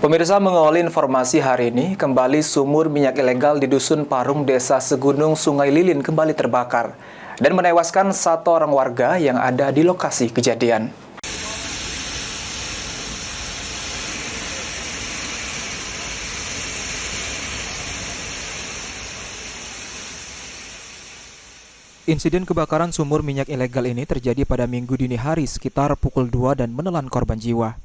Pemirsa, mengawali informasi hari ini, kembali sumur minyak ilegal di Dusun Parung, Desa Segunung, Sungai Lilin kembali terbakar dan menewaskan satu orang warga yang ada di lokasi kejadian. Insiden kebakaran sumur minyak ilegal ini terjadi pada Minggu dini hari sekitar pukul 2 dan menelan korban jiwa.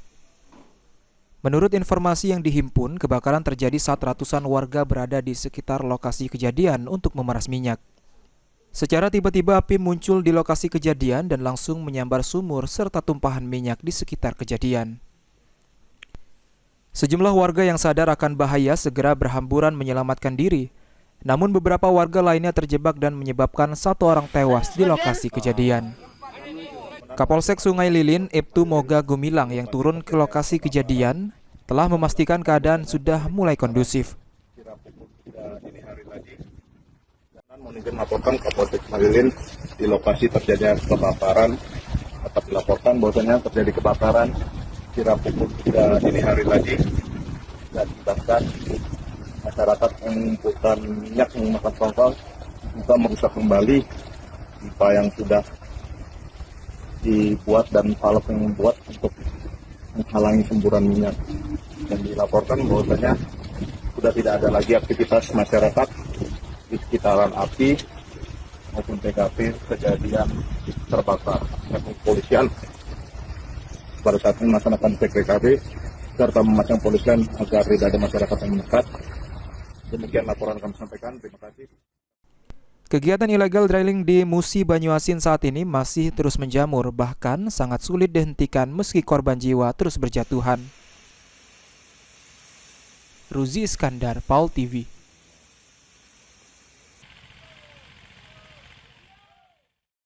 Menurut informasi yang dihimpun, kebakaran terjadi saat ratusan warga berada di sekitar lokasi kejadian untuk memeras minyak. Secara tiba-tiba api muncul di lokasi kejadian dan langsung menyambar sumur serta tumpahan minyak di sekitar kejadian. Sejumlah warga yang sadar akan bahaya segera berhamburan menyelamatkan diri. Namun beberapa warga lainnya terjebak dan menyebabkan satu orang tewas di lokasi kejadian. Kapolsek Sungai Lilin, Ibtu Moga Gumilang yang turun ke lokasi kejadian telah memastikan keadaan sudah mulai kondusif. Manajer melaporkan Kapolsek Sungai Lilin di lokasi terjadinya kebakaran, tetap dilaporkan bahwasanya terjadi kebakaran kira pukul 3 dini hari tadi dan bahkan masyarakat mengumpulkan minyak menggunakan tongkol juga merusak kembali pipa yang sudah dibuat dan valve yang membuat untuk menghalangi semburan minyak, dan dilaporkan bahwasanya sudah tidak ada lagi aktivitas masyarakat di sekitaran api maupun TKP kejadian terbakar. Kepolisian pada saat ini melaksanakan cek TKP serta memasang polisian agar tidak ada masyarakat yang mendekat. Demikian laporan kami sampaikan. Terima kasih. Kegiatan ilegal drilling di Musi Banyuasin saat ini masih terus menjamur, bahkan sangat sulit dihentikan meski korban jiwa terus berjatuhan. Ruzi Iskandar, Paul TV.